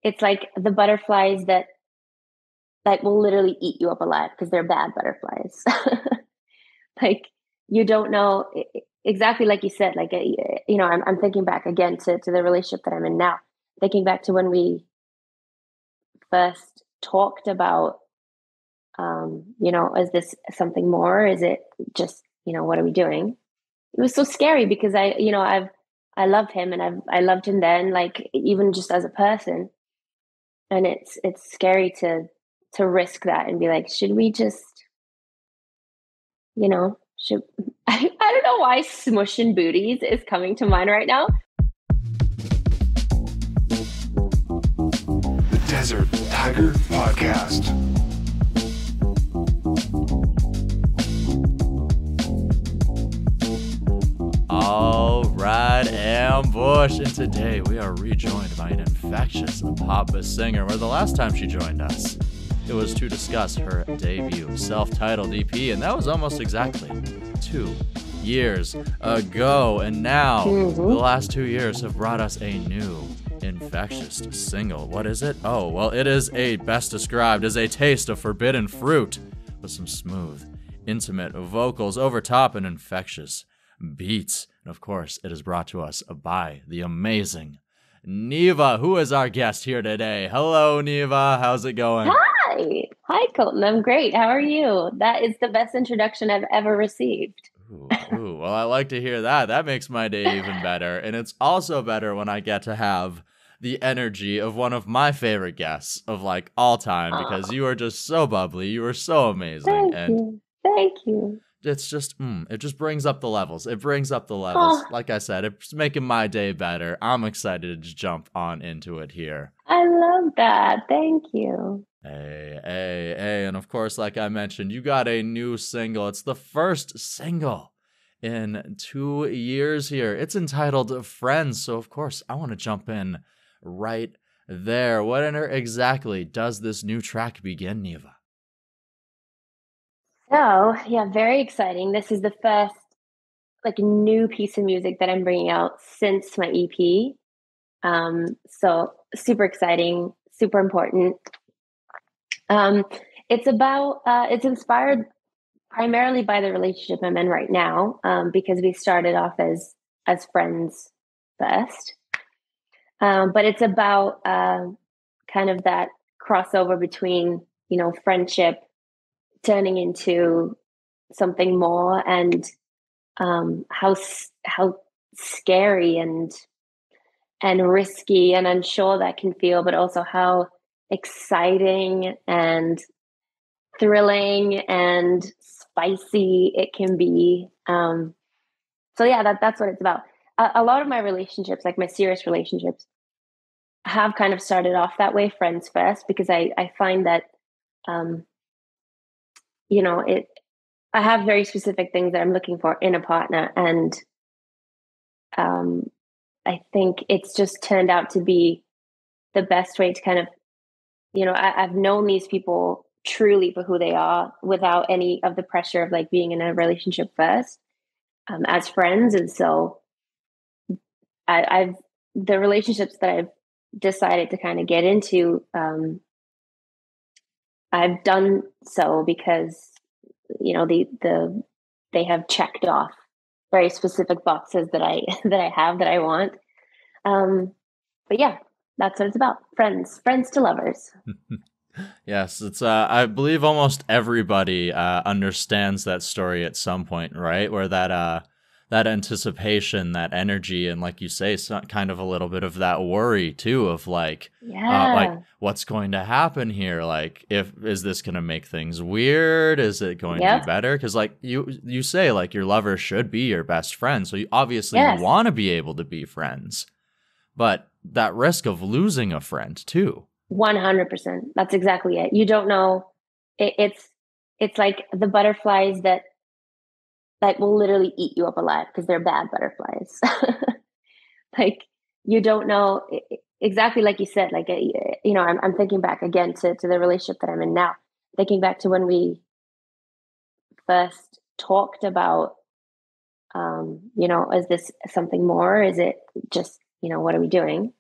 it's like the butterflies that will literally eat you up alive because they're bad butterflies. Like you don't know exactly like you said. Like I'm thinking back again to the relationship that I'm in now. Thinking back to when we first talked about, is this something more? Is it just, what are we doing? It was so scary because I love him and I loved him then, like even just as a person. And it's scary to risk that and be like, should we just, should I don't know why smushing booties is coming to mind right now. The Desert Tiger Podcast. All right, Ambush, and today we are rejoined by an infectious pop singer, where the last time she joined us, it was to discuss her debut self-titled EP, and that was almost exactly 2 years ago, and now the last 2 years have brought us a new infectious single. What is it? Oh, well, it is best described as a taste of forbidden fruit with some smooth, intimate vocals over top and infectious beats. And of course, it is brought to us by the amazing NIIVA, who is our guest here today. Hello, NIIVA. How's it going? Hi, Colton. I'm great. How are you? That is the best introduction I've ever received. Ooh, well, I like to hear that. That makes my day even better. And it's also better when I get to have the energy of one of my favorite guests of like all time, because you are just so bubbly. You are so amazing. Thank you. It's just, it just brings up the levels. It brings up the levels. Like I said, it's making my day better. I'm excited to jump on into it here. I love that. Thank you. Hey. And of course, like I mentioned, you got a new single. It's the first single in 2 years here. It's entitled Friends. So, of course, I want to jump in right there. What exactly does this new track begin, NIIVA? So, yeah, very exciting. This is the first new piece of music that I'm bringing out since my EP. So super exciting, super important. It's inspired primarily by the relationship I'm in right now, because we started off as friends first. But it's about kind of that crossover between, friendship turning into something more, and how scary and risky and unsure that can feel, but also how exciting and thrilling and spicy it can be. So yeah, that's what it's about. A lot of my relationships, like my serious relationships, have kind of started off that way, friends first, because I find that, I have very specific things that I'm looking for in a partner. And I think it's just turned out to be the best way to kind of, I've known these people truly for who they are without any of the pressure of like being in a relationship first, as friends. And so the relationships that I've decided to kind of get into, I've done so because, they have checked off very specific boxes that I want. But yeah, that's what it's about. Friends to lovers. Yes, it's I believe almost everybody understands that story at some point, right? Where that anticipation, that energy, and like you say, kind of a little bit of that worry too, of like what's going to happen here? Like, is this going to make things weird? Is it going to be better? Because like you say, like your lover should be your best friend, so you obviously want to be able to be friends, but that risk of losing a friend too. 100%. That's exactly it. You don't know. It's like the butterflies that will literally eat you up alive because they're bad butterflies. Like you don't know exactly like you said. Like I'm thinking back again to the relationship that I'm in now. Thinking back to when we first talked about, is this something more? Is it just, what are we doing?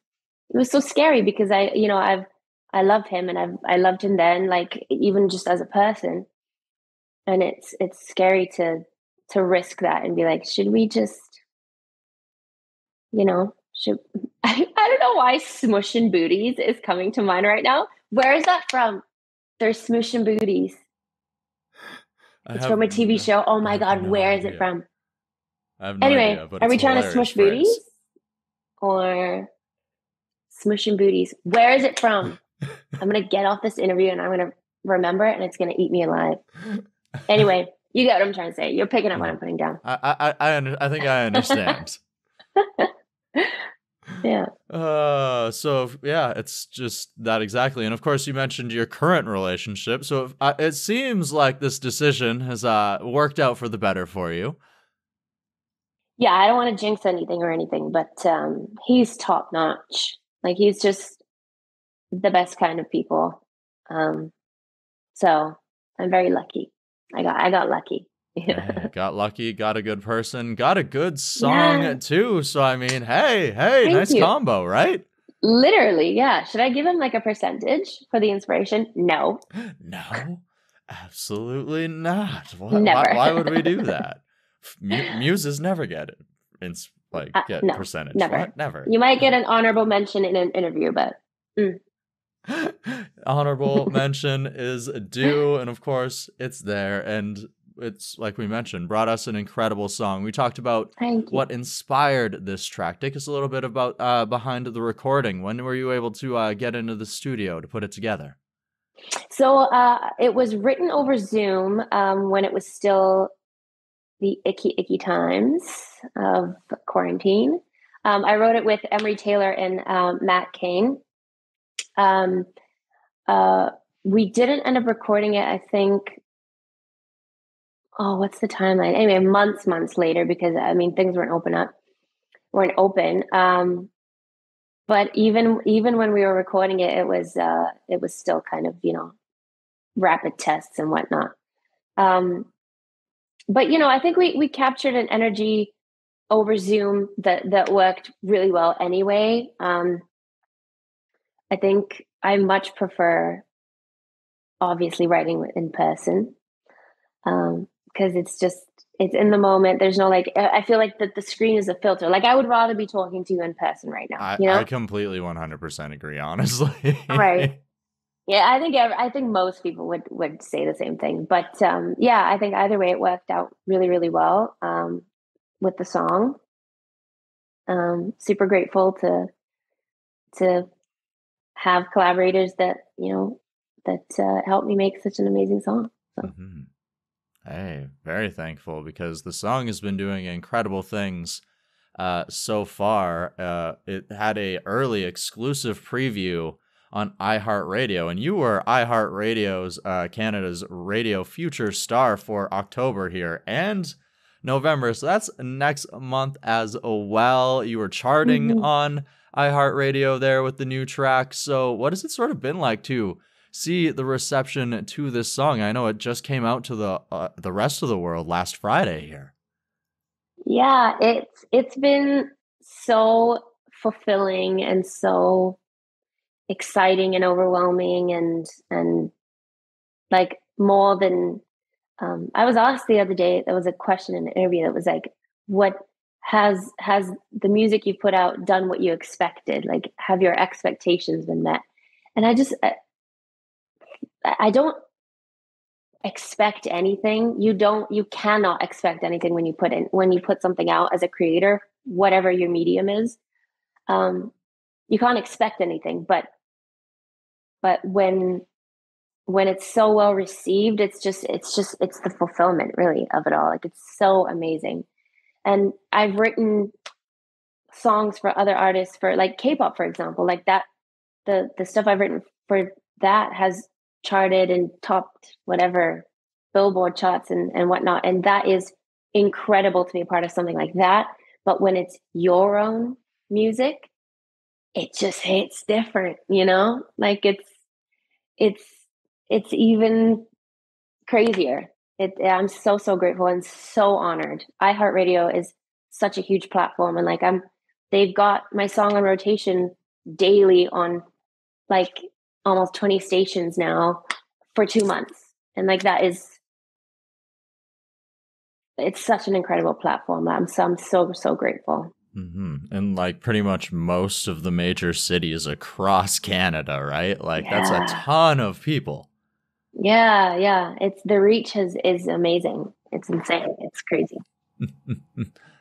it was so scary because I love him, and I loved him then, like even just as a person. And it's scary to risk that and be like, should we just, should I don't know why Smushin' Booties is coming to mind right now. Where is that from? There's Smushin' Booties. It's from a TV show. Oh my God, no where idea. is it from? I have no Anyway, idea, but are we it's trying to smush booties or smushing booties? Where is it from? I'm going to get off this interview and I'm going to remember it, and it's going to eat me alive. Anyway, you get what I'm trying to say. You're picking up what I'm putting down. I think I understand. Yeah. So yeah, it's just that exactly. And of course, you mentioned your current relationship. So it seems like this decision has worked out for the better for you. Yeah, I don't want to jinx anything or anything, but he's top notch. Like, he's just the best kind of people. So I'm very lucky. I got lucky. Hey, got lucky, got a good person, got a good song too. So I mean, hey, nice combo, right? Literally, yeah. Should I give him like a percentage for the inspiration? No. No, absolutely not. Never. Why would we do that? Muses never get it. It's like get no, percentage. Never. What? Never. You might get an honorable mention in an interview, but honorable mention is due, and of course it's there. And it's like we mentioned, brought us an incredible song. We talked about what inspired this track. Take us a little bit about behind the recording. When were you able to get into the studio to put it together? So it was written over Zoom when it was still the icky times of quarantine. I wrote it with Emery Taylor and Matt King. We didn't end up recording it, I think. Oh, what's the timeline? Anyway, months later, because I mean, things weren't open. But even when we were recording it, it was still kind of, rapid tests and whatnot. But I think we captured an energy over Zoom that worked really well anyway. I think I much prefer, obviously, writing in person. Because it's in the moment. There's no I feel like that the screen is a filter. Like, I would rather be talking to you in person right now. I completely 100% agree, honestly. Right. Yeah, I think most people would say the same thing. But yeah, I think either way it worked out really, really well with the song. Super grateful to have collaborators that helped me make such an amazing song. So. Mm-hmm. Hey, very thankful, because the song has been doing incredible things so far. It had a early exclusive preview on iHeartRadio, and you were iHeartRadio's Canada's radio future star for October here and November. So that's next month as well. You were charting on iHeartRadio there with the new track. So what has it sort of been like to see the reception to this song? I know it just came out to the rest of the world last Friday here. Yeah, it's been so fulfilling and so exciting and overwhelming and like more than I was asked the other day, there was a question in an interview that was like, what has the music you put out done what you expected? Like, have your expectations been met? And I don't expect anything. You cannot expect anything when you put something out as a creator, whatever your medium is. You can't expect anything, but when it's so well received, it's the fulfillment really of it all. Like, it's so amazing. And I've written songs for other artists for like K-pop, for example, like that, the stuff I've written for that has charted and topped whatever Billboard charts and whatnot. And that is incredible to be a part of something like that. But when it's your own music, it just hits different, like it's even crazier. I'm so grateful and so honored. iHeartRadio is such a huge platform, and like they've got my song on rotation daily on like almost 20 stations now for 2 months. And like it's such an incredible platform. I'm so grateful. And like pretty much most of the major cities across Canada, right? Like that's a ton of people. Yeah. It's the reach is amazing. It's insane. It's crazy.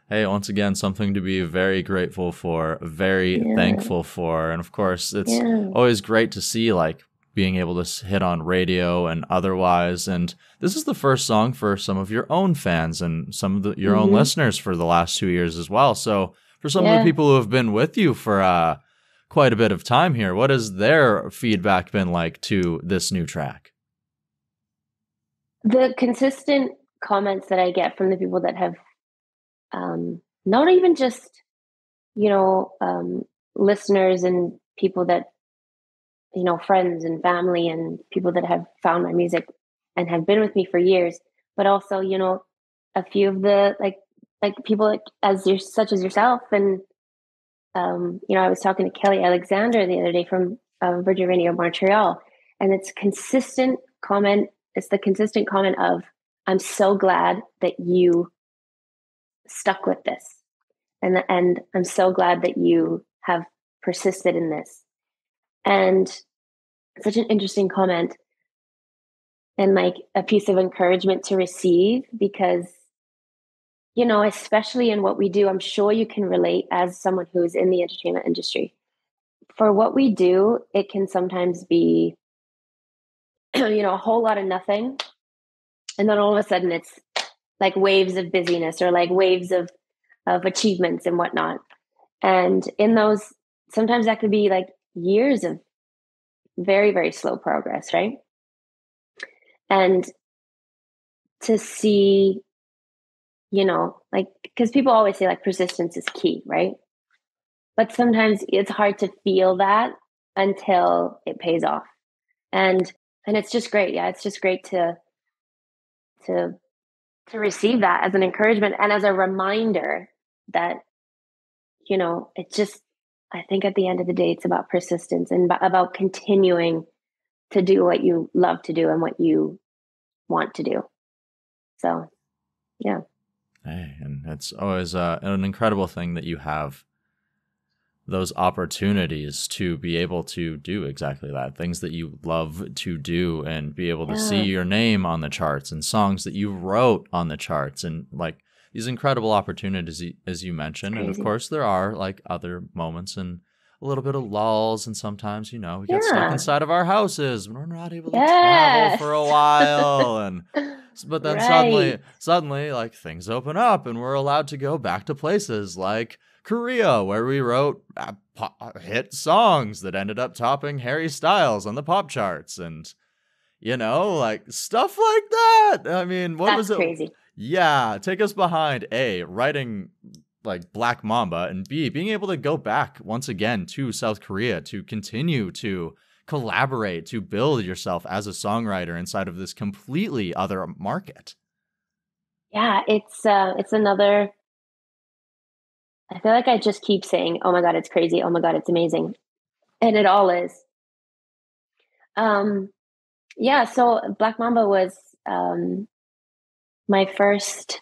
Hey, once again, something to be very grateful for, very thankful for. And of course, it's always great to see like being able to hit on radio and otherwise. And this is the first song for some of your own fans and some of your own listeners for the last 2 years as well. So for some of the people who have been with you for quite a bit of time here, what has their feedback been like to this new track? The consistent comments that I get from the people that have not even just, listeners and people that, friends and family and people that have found my music and have been with me for years, but also, a few of the like people such as yourself. And, I was talking to Kelly Alexander the other day from Virgin Radio Montreal, and it's the consistent comment of, I'm so glad that you stuck with this. And I'm so glad that you have persisted in this. And such an interesting comment and like a piece of encouragement to receive, because, especially in what we do, I'm sure you can relate as someone who's in the entertainment industry. For what we do, it can sometimes be, a whole lot of nothing. And then all of a sudden it's like waves of busyness or like waves of achievements and whatnot. And in those, sometimes that could be like years of very, very slow progress, right? And to see, because people always say like persistence is key, right? But sometimes it's hard to feel that until it pays off. And it's just great. Yeah, it's just great to receive that as an encouragement and as a reminder that, I think at the end of the day, it's about persistence and about continuing to do what you love to do and what you want to do. So, yeah. Hey, and it's always an incredible thing that you have those opportunities to be able to do exactly that, things that you love to do, and be able to see your name on the charts and songs that you wrote on the charts, and like these incredible opportunities, as you mentioned. And of course, there are like other moments and a little bit of lulls, and sometimes, we get stuck inside of our houses and we're not able to travel for a while. And but then suddenly like things open up and we're allowed to go back to places like Korea, where we wrote hit songs that ended up topping Harry Styles on the pop charts, and like stuff like that. I mean, what was it? Crazy. Yeah, take us behind A, writing like Black Mamba, and B, being able to go back once again to South Korea to continue to collaborate, to build yourself as a songwriter inside of this completely other market. Yeah, it's another. I feel like I just keep saying, "Oh my God, it's crazy! Oh my God, it's amazing," and it all is. Yeah. So Black Mamba was my first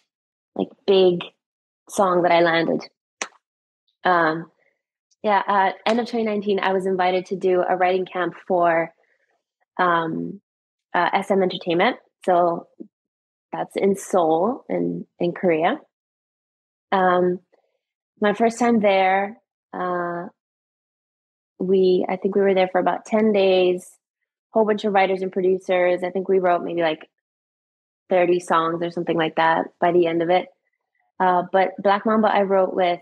like big song that I landed. At end of 2019, I was invited to do a writing camp for SM Entertainment. So that's in Seoul in Korea. My first time there, I think we were there for about 10 days, whole bunch of writers and producers. I think we wrote maybe like 30 songs or something like that by the end of it. But Black Mamba, I wrote with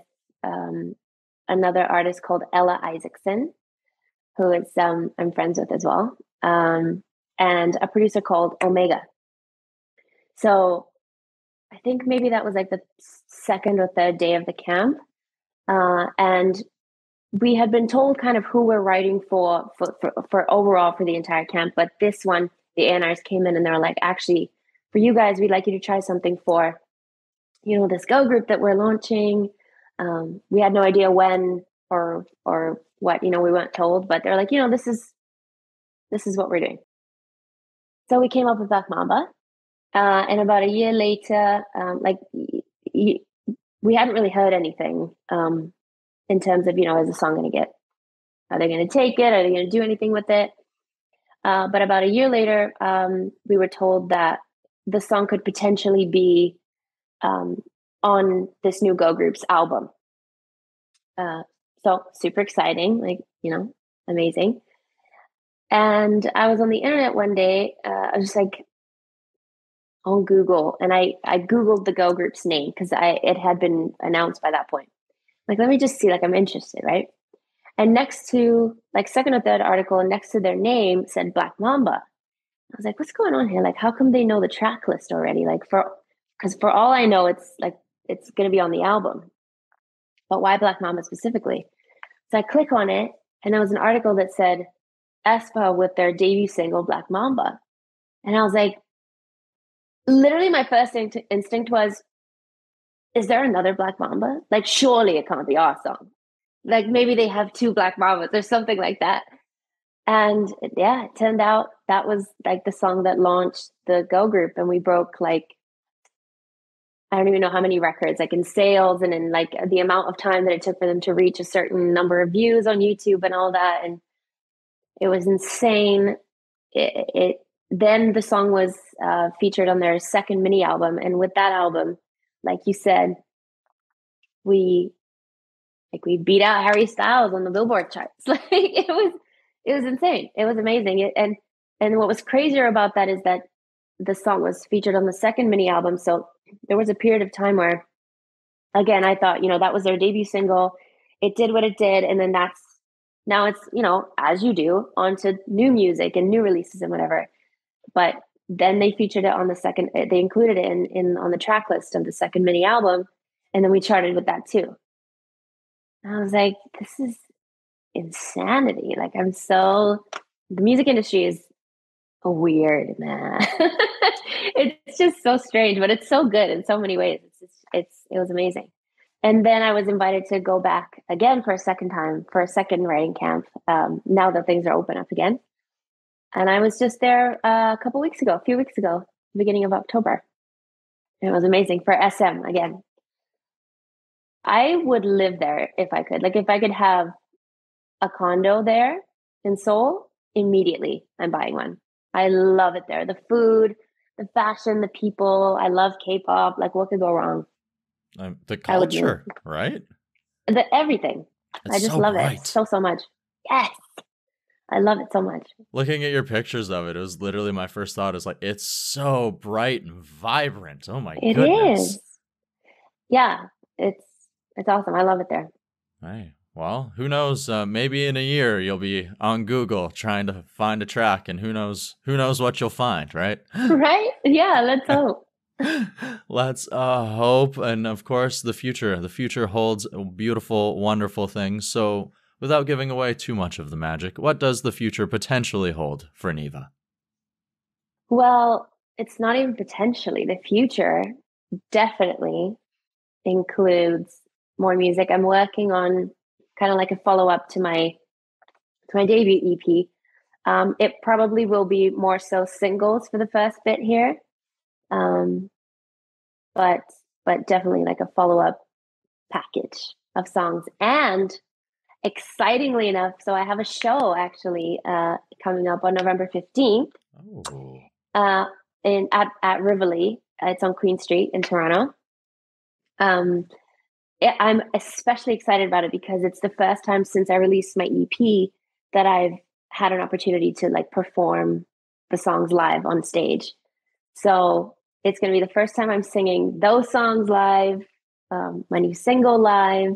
another artist called Ella Isaacson, who is I'm friends with as well, and a producer called Omega. So I think maybe that was like the second or third day of the camp. And we had been told kind of who we're writing for overall for the entire camp. But this one, the A&Rs came in and they were like, actually, for you guys, we'd like you to try something for, this girl group that we're launching. We had no idea when or what, we weren't told, but they're like, this is what we're doing. So we came up with Black Mamba. And about a year later, we hadn't really heard anything in terms of, is the song going to get, are they going to take it? Are they going to do anything with it? But about a year later, we were told that the song could potentially be on this new girl group's album. So super exciting, amazing. And I was on the internet one day. I was just like on Google, and I Googled the girl group's name because it had been announced by that point. Like, let me just see, I'm interested, right? And next to second or third article, next to their name said Black Mamba. I was like, what's going on here? How come they know the track list already? Because for all I know, it's going to be on the album. But why Black Mamba specifically? So I click on it, and there was an article that said aespa with their debut single, Black Mamba. And I was like, literally my first instinct was, is there another Black Mamba? Surely it can't be our song. Maybe they have two Black Mambas or something like that. And yeah, it turned out that was the song that launched the girl group. And we broke I don't even know how many records, in sales and in the amount of time that it took for them to reach a certain number of views on YouTube and all that. And it was insane. Then the song was featured on their second mini album. And with that album, like you said, we beat out Harry Styles on the Billboard charts. It was insane. It was amazing. And what was crazier about that is that the song was featured on the second mini album. So there was a period of time where, again, I thought, that was their debut single. It did what it did. And then now it's, as you do, onto new music and new releases and whatever. But then they featured it on they included it in on the track list of the second mini album. And then we charted with that too. And I was like, this is insanity. The music industry is weird, man. It's just so strange, but it's so good in so many ways. It was amazing. And then I was invited to go back again for a second writing camp. Now that things are open up again. And I was just there a few weeks ago, beginning of October. And it was amazing for SM again. I would live there if I could. If I could have a condo there in Seoul, immediately I'm buying one. I love it there. The food, the fashion, the people. I love K-pop. What could go wrong? The culture, right? Everything. I just love it so much. Yes. I love it so much. Looking at your pictures of it, it was literally my first thought is it's so bright and vibrant. Oh my goodness. It is. Yeah, it's awesome. I love it there. Right. Well, who knows? Maybe in a year you'll be on Google trying to find a track, and who knows what you'll find, right? Right? Yeah, let's hope. Let's hope. And of course, the future holds beautiful, wonderful things. So without giving away too much of the magic, what does the future potentially hold for NIIVA? Well, it's not even potentially. The future definitely includes more music. I'm working on kind of a follow-up to my debut EP. It probably will be more so singles for the first bit here. But definitely a follow-up package of songs. And excitingly enough, so I have a show actually coming up on November 15th at Rivoli. It's on Queen Street in Toronto. I'm especially excited about it because it's the first time since I released my EP that I've had an opportunity to perform the songs live on stage. So it's going to be the first time I'm singing those songs live, my new single live.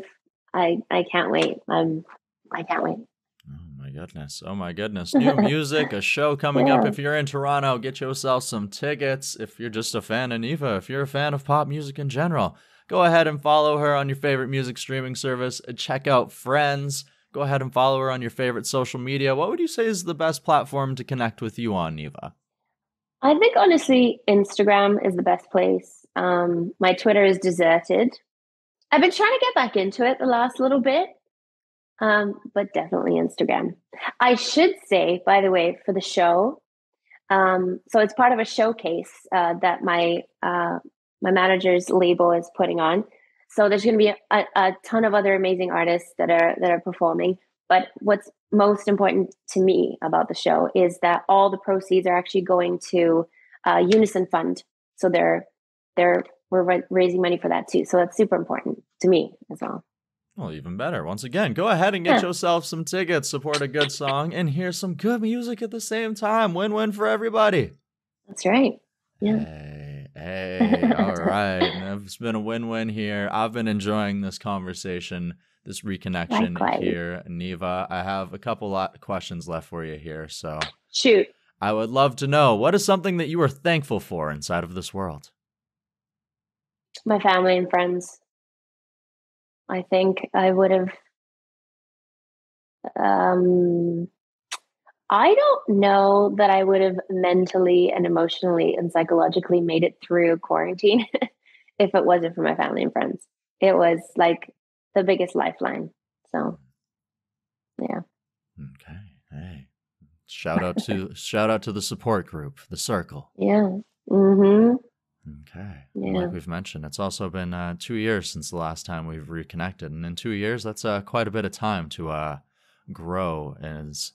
I can't wait. I can't wait. Oh my goodness. New music, a show coming up. If you're in Toronto, get yourself some tickets. If you're just a fan of NIIVA, if you're a fan of pop music in general, go ahead and follow her on your favorite music streaming service. Check out Friends. Go ahead and follow her on your favorite social media. What would you say is the best platform to connect with you on, NIIVA? I think honestly, Instagram is the best place. My Twitter is deserted. I've been trying to get back into it the last little bit. but definitely Instagram. I should say, by the way, for the show, so it's part of a showcase that my manager's label is putting on. So there's going to be a ton of other amazing artists that are performing. But what's most important to me about the show is that all the proceeds are actually going to Unison Fund. So we're raising money for that too. So that's super important to me as well. Well, even better. Once again, go ahead and get yourself some tickets, support a good song, and hear some good music at the same time. Win-win for everybody. That's right. Yeah. Hey, all right. It's been a win-win here. I've been enjoying this conversation, this reconnection here, NIIVA. I have a couple questions left for you here. So shoot. I would love to know, what is something that you are thankful for inside of this world? My family and friends. I think I would have, I don't know that I would have mentally and emotionally and psychologically made it through quarantine if it wasn't for my family and friends. It was like the biggest lifeline. So, yeah. Okay. Hey, shout out to the support group, the circle. Yeah. Mm-hmm. Okay. Yeah. Like we've mentioned, it's also been 2 years since the last time we've reconnected. And in 2 years, that's quite a bit of time to grow as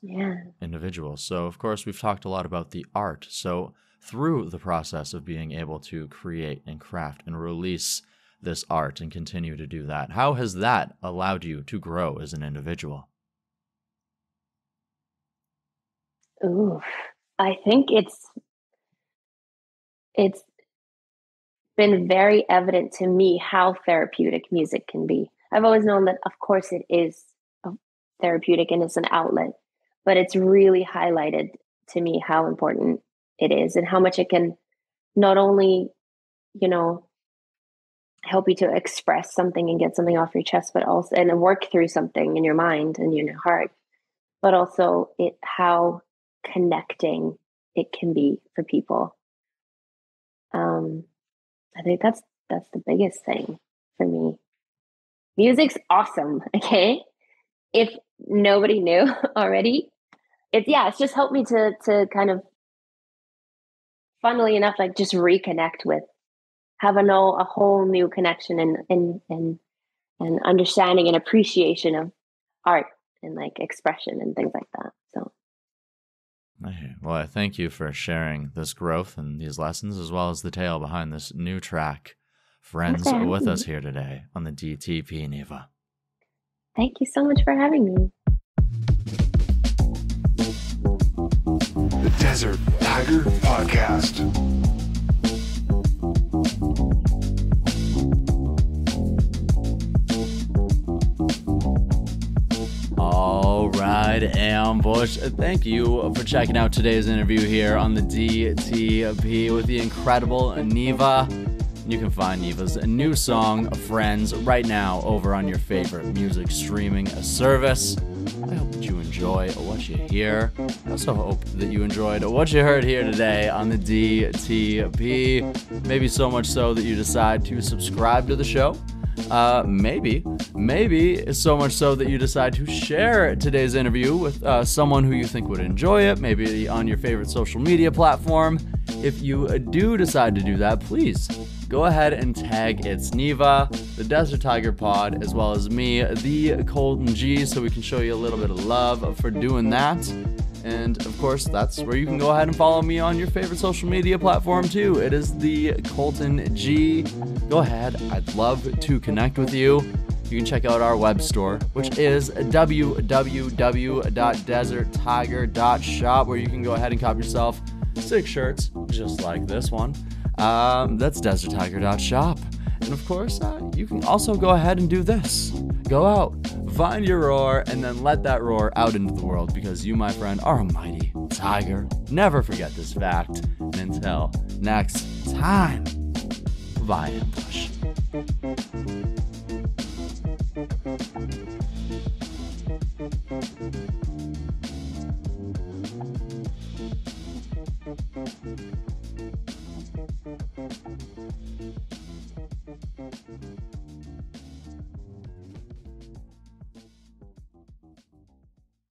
individuals. So, of course, we've talked a lot about the art. So through the process of being able to create and craft and release this art and continue to do that, how has that allowed you to grow as an individual? Ooh, I think it's been very evident to me how therapeutic music can be. I've always known that, of course, it is therapeutic and it's an outlet, but it's really highlighted to me how important it is and how much it can not only, help you to express something and get something off your chest, but also and work through something in your mind and in your heart, but also how connecting it can be for people. I think that's the biggest thing for me. Music's awesome, okay? If nobody knew already, it's just helped me to kind of, funnily enough, like just reconnect with, have a whole new connection and understanding and appreciation of art and like expression and things like that. So. Well, I thank you for sharing this growth and these lessons, as well as the tale behind this new track, Friends, with us here today on the DTP NIIVA. Thank you so much for having me. The Desert Tiger Podcast. All right, Ambush. Thank you for checking out today's interview here on the DTP with the incredible NIIVA. You can find NIIVA's new song, Friends, right now over on your favorite music streaming service. I hope that you enjoy what you hear. I also hope that you enjoyed what you heard here today on the DTP. Maybe so much so that you decide to subscribe to the show. Maybe so much so that you decide to share today's interview with someone who you think would enjoy it, maybe on your favorite social media platform. If you do decide to do that, please go ahead and tag It's NIIVA, the Desert Tiger Pod, as well as me, the Colton G, so we can show you a little bit of love for doing that. And of course, that's where you can go ahead and follow me on your favorite social media platform too. It is the Colton G. Go ahead. I'd love to connect with you. You can check out our web store, which is www.deserttiger.shop, where you can go ahead and cop yourself 6 shirts, just like this one. That's deserttiger.shop. And of course, you can also go ahead and do this. Go out, find your roar, and then let that roar out into the world, because you, my friend, are a mighty tiger. Never forget this fact. And until next time, bye, Ambush.